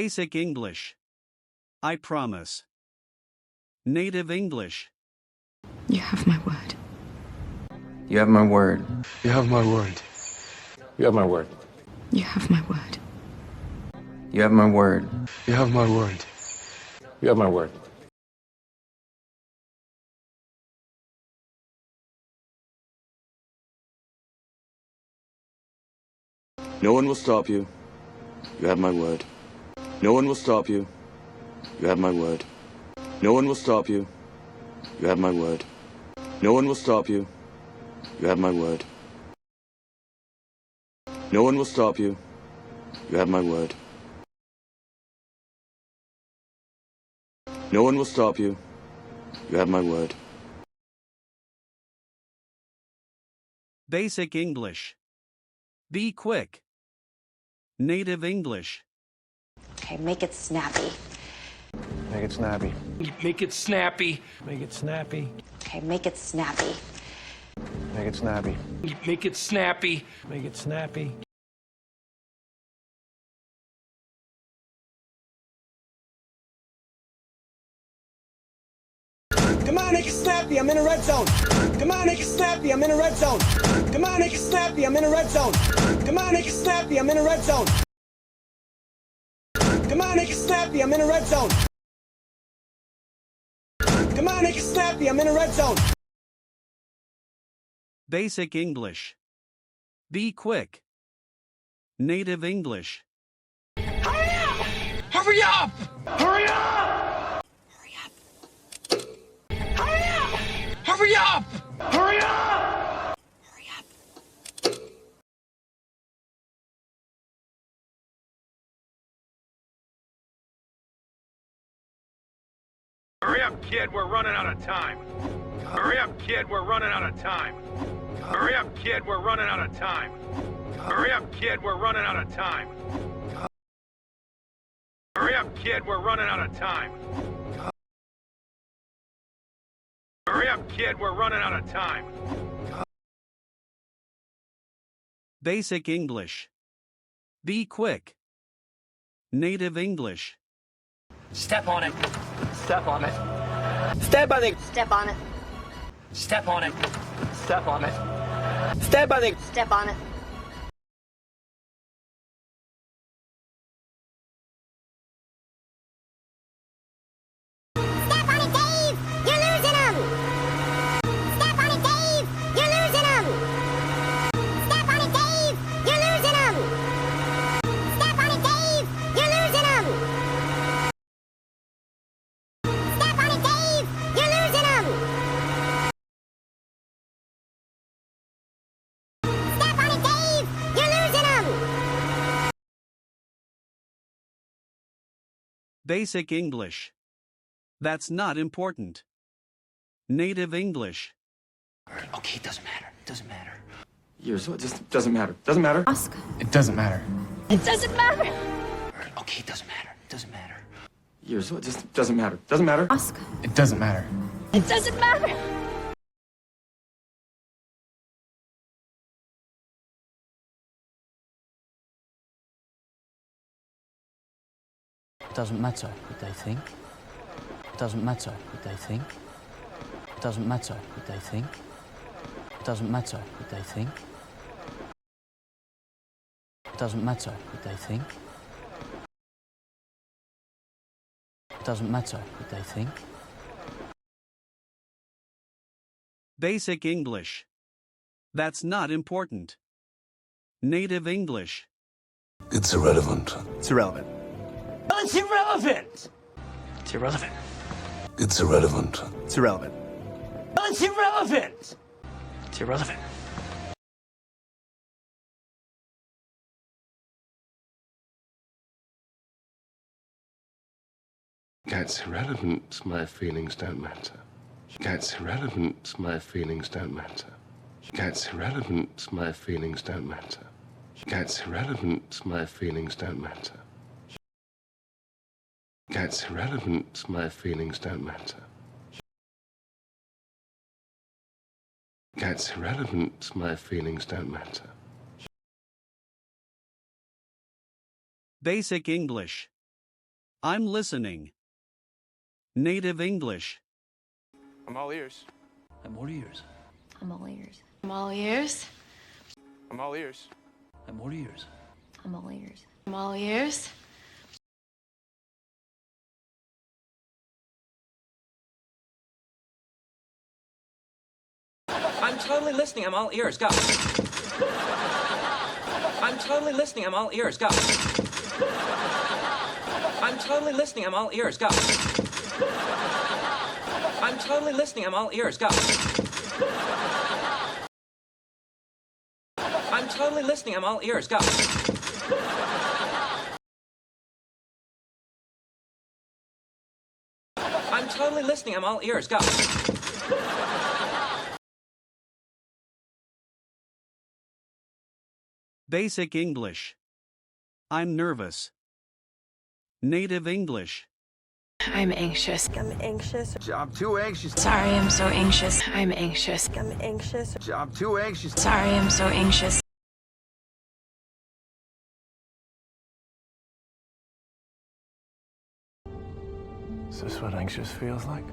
Basic English. I promise. Native English. You have my word. You have my word. You have my word. You have my word. You have my word. You have my word. You have my word. You have my word. No one will stop you. You have my word. No one will stop you. You have my word. No one will stop you. You have my word. No one will stop you. You have my word. No one will stop you. You have my word. No one will stop you. You have my word. Basic English. Be quick. Native English. Okay, make it snappy. Make it snappy. Make it snappy. Make it snappy. Okay, make it snappy. Make it snappy. Make it snappy. Make it snappy. Come on, make it snappy, I'm in a red zone. Come on, make it snappy, I'm in a red zone. Come on, make it snappy, I'm in a red zone. Come on, make it snappy, I'm in a red zone. Come on, make it snappy, I'm in a red zone. Come on, make it snappy, I'm in a red zone. Basic English. Be quick. Native English. Hurry up! Hurry up! Hurry up! Hurry up! Hurry up! Hurry up. Hurry up, kid, we're running out of time. Hurry up, kid, we're running out of time. Hurry up, kid, we're running out of time. Hurry up, kid, we're running out of time. Hurry up, kid, we're running out of time. Hurry up, kid, we're running out of time. Basic English. Be quick. Native English. Step on it. Step on it. Step on it. Step on it. Step on it. Step on it. Step on it. Step on it. Step on it, Dave! You're losing him! Step on it, Dave! You're losing him! Step on it, Dave! You're losing him! Step on it, Dave! You're losing him! Step on it, Dave! You're losing him! Step on it, Dave! You're losing him! Basic English. That's not important. Native English. Okay, it doesn't matter. It doesn't matter. Yours, it just doesn't matter. Doesn't matter. Ask. It doesn't matter. It doesn't matter. Okay, it doesn't matter. It doesn't matter. Yours, it just doesn't matter. Doesn't matter. Ask. It doesn't matter. It doesn't matter. It doesn't matter what they think. It doesn't matter what they think. It doesn't matter what they think. It doesn't matter what they think. It doesn't matter what they think. It doesn't matter what they think. Basic English. That's not important. Native English. It's irrelevant. It's irrelevant. Well, it's irrelevant! It's irrelevant. It's irrelevant. It's irrelevant. Well, it's irrelevant! It's irrelevant. That's irrelevant. My feelings don't matter. That's irrelevant. My feelings don't matter. That's irrelevant. My feelings don't matter. That's irrelevant. My feelings don't matter. That's irrelevant. My feelings don't matter. That's irrelevant. My feelings don't matter. Basic English. I'm listening. Native English. I'm all ears. I'm all ears. I'm all ears. I'm all ears. I'm all ears. I'm all ears. I'm all ears. I'm all ears. I'm totally listening. I'm all ears. Go. I'm totally listening. I'm all ears. Go. I'm totally listening. I'm all ears. Go. I'm totally listening. I'm all ears. Go. I'm totally listening. I'm all ears. Go. I'm totally listening. I'm all ears. Go. Basic English. I'm nervous. Native English. I'm anxious. I'm anxious. I'm too anxious. Sorry, I'm so anxious. I'm anxious. I'm anxious. I'm too anxious. Sorry, I'm so anxious. Is this what anxious feels like?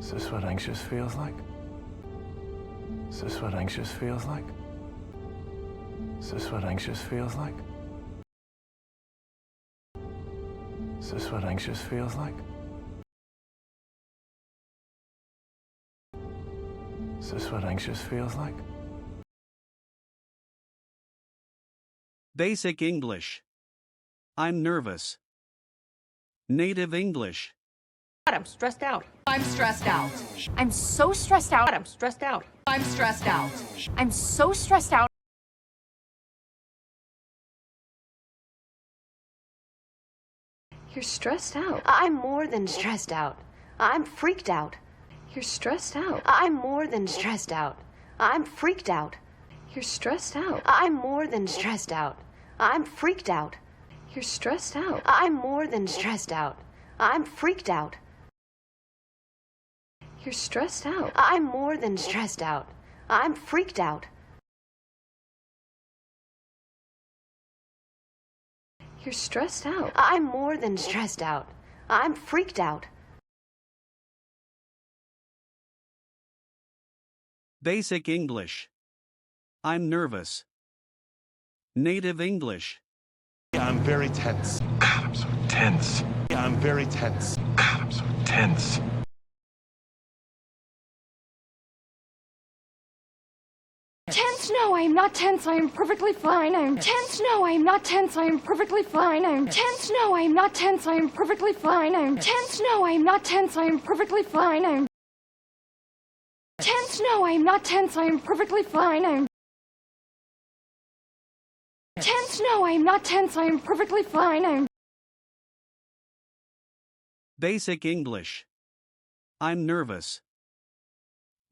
Is this what anxious feels like? Is this what anxious feels like? Is this what anxious feels like? Is this what anxious feels like? Is this what anxious feels like? Basic English. I'm nervous. Native English. I'm stressed out. I'm stressed out. I'm so stressed out. I'm stressed out. I'm stressed out. I'm so stressed out. You're stressed out. I'm more than stressed out. I'm freaked out. You're stressed out. I'm more than stressed out. I'm freaked out. You're stressed out. I'm more than stressed out. I'm freaked out. You're stressed out. I'm more than stressed out. I'm freaked out. You're stressed out. I'm more than stressed out. I'm freaked out. You're stressed out. I'm more than stressed out. I'm freaked out. Basic English. I'm nervous. Native English. I'm very tense. God, I'm so tense. I'm very tense. God, I'm so tense. Tense? No, I am not tense. I am perfectly fine. I am tense. No, I am not tense. I am perfectly fine. I am tense. No, I am not tense. I am perfectly fine. I am tense. No, I am not tense. I am perfectly fine. I am tense. No, I am not tense. I am perfectly fine. I am tense. No, I am not tense. I am perfectly fine. I am Basic English. I'm nervous.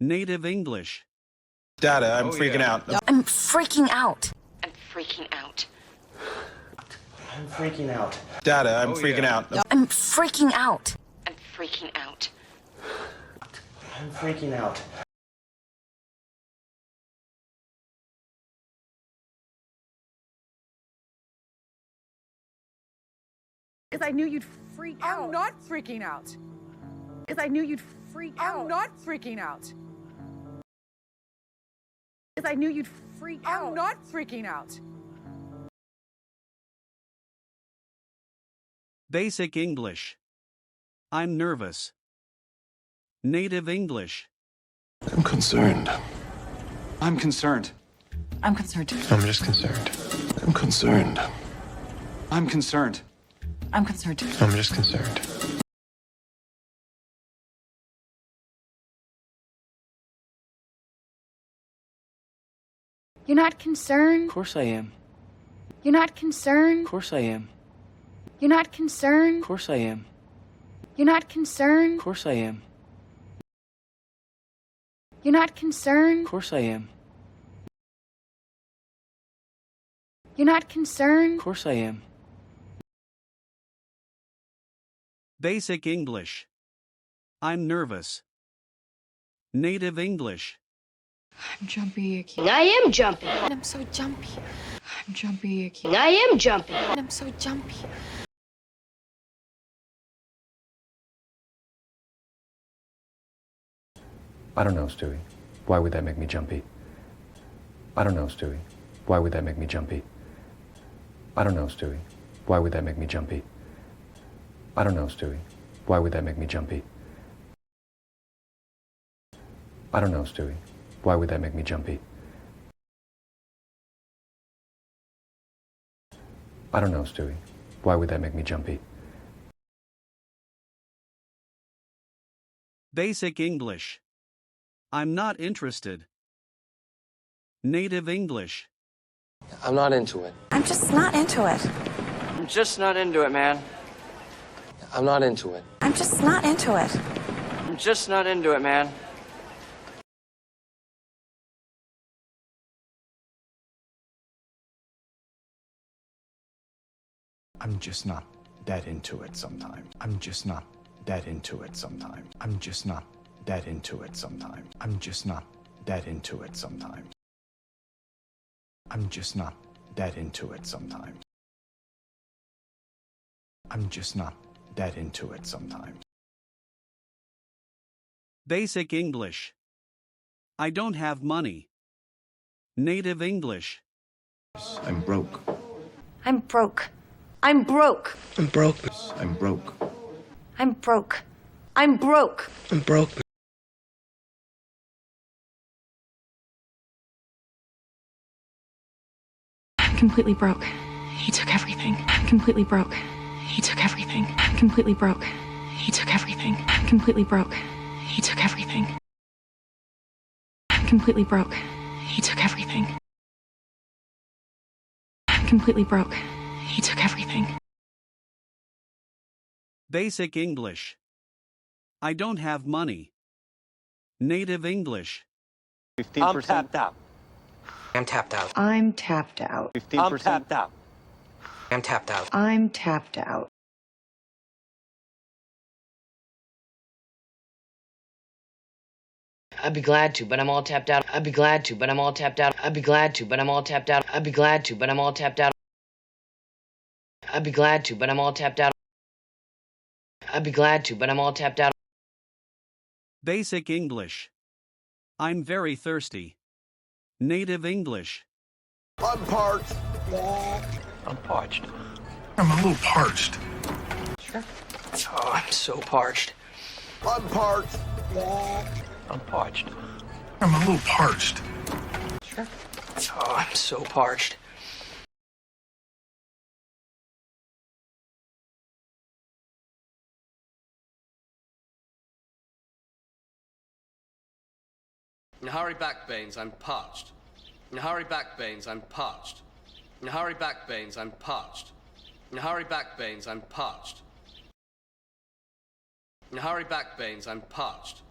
Native English. Dada, I'm freaking out. I'm freaking out. I'm freaking out. I'm freaking out. Dada, I'm freaking out. I'm freaking out. I'm freaking out. I'm freaking out. Because I knew you'd freak out. I'm not freaking out. Because I knew you'd freak out. I'm not freaking out. Because I knew you'd freak out. I'm not freaking out. Basic English. I'm nervous. Native English. I'm concerned. I'm concerned. I'm concerned. I'm just concerned. I'm concerned. I'm concerned. I'm concerned. I'm just concerned. You're not concerned? Of course I am. You're not concerned? Of course I am. You're not concerned? Of course I am. You're not concerned? Of course I am. You're not concerned? Of course I am. You're not concerned? Of course I am. Basic English. I'm nervous. Native English. I'm Jumpy. I am jumpy. I'm so jumpy. I'm Jumpy. I am jumpy. I'm so jumpy. I don't know, Stewie. Why would that make me jumpy? I don't know, Stewie. Why would that make me jumpy? I don't know, Stewie. Why would that make me jumpy? I don't know, Stewie. Why would that make me jumpy? I don't know, Stewie. Why would that make me jumpy? I don't know, Stewie. Why would that make me jumpy? Basic English. I'm not interested. Native English. I'm not into it. I'm just not into it. I'm just not into it, man. I'm not into it. I'm just not into it. I'm just not into it, man. I'm just not that into it sometimes. I'm just not that into it sometimes. I'm just not that into it sometimes. I'm just not that into it sometimes. I'm just not that into it sometimes. I'm just not that into it sometimes. Basic English. I don't have money. Native English. I'm broke. I'm broke. I'm broke. I'm broke. I'm broke. I'm broke. I'm broke. I'm broke. I'm completely broke. He took everything. I'm completely broke. He took everything. I'm completely broke. He took everything. I'm completely broke. He took everything. I'm completely broke. He took everything. I'm completely broke. He took everything. Basic English. I don't have money. Native English. 15%. I'm tapped out. I'm tapped out. I'm tapped out. 15%. I'm tapped out. I'm tapped out. I'm tapped out. I'd be glad to, but I'm all tapped out. I'd be glad to, but I'm all tapped out. I'd be glad to, but I'm all tapped out. I'd be glad to, but I'm all tapped out. I'd be glad to, but I'm all tapped out. I'd be glad to, but I'm all tapped out. Basic English. I'm very thirsty. Native English. I'm parched. I'm parched. I'm a little parched. Sure. Oh, I'm so parched. I'm parched. I'm parched. I'm a little parched. Sure. Oh, I'm so parched. In hurry back, Baines, I'm parched. In hurry back, Baines, I'm parched. In hurry back, Baines, I'm parched. In hurry back, Baines, I'm parched. In hurry back, Baines, I'm parched.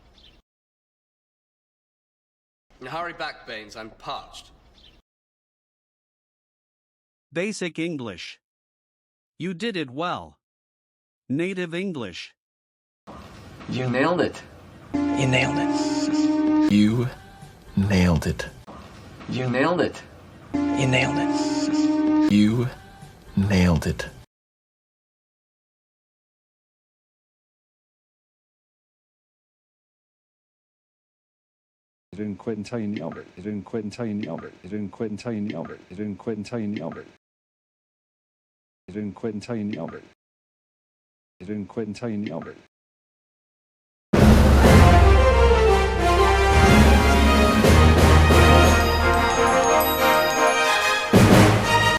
In hurry back, Baines, I'm parched. Basic English. You did it well. Native English. You nailed it. You nailed it. You nailed it. You nailed it. You nailed it. You nailed it. You didn't quit until you nailed it. You didn't quit until you nailed it. You didn't quit until you nailed it. You didn't quit until you nailed it. You didn't quit until you nailed it. You didn't quit until you nailed it.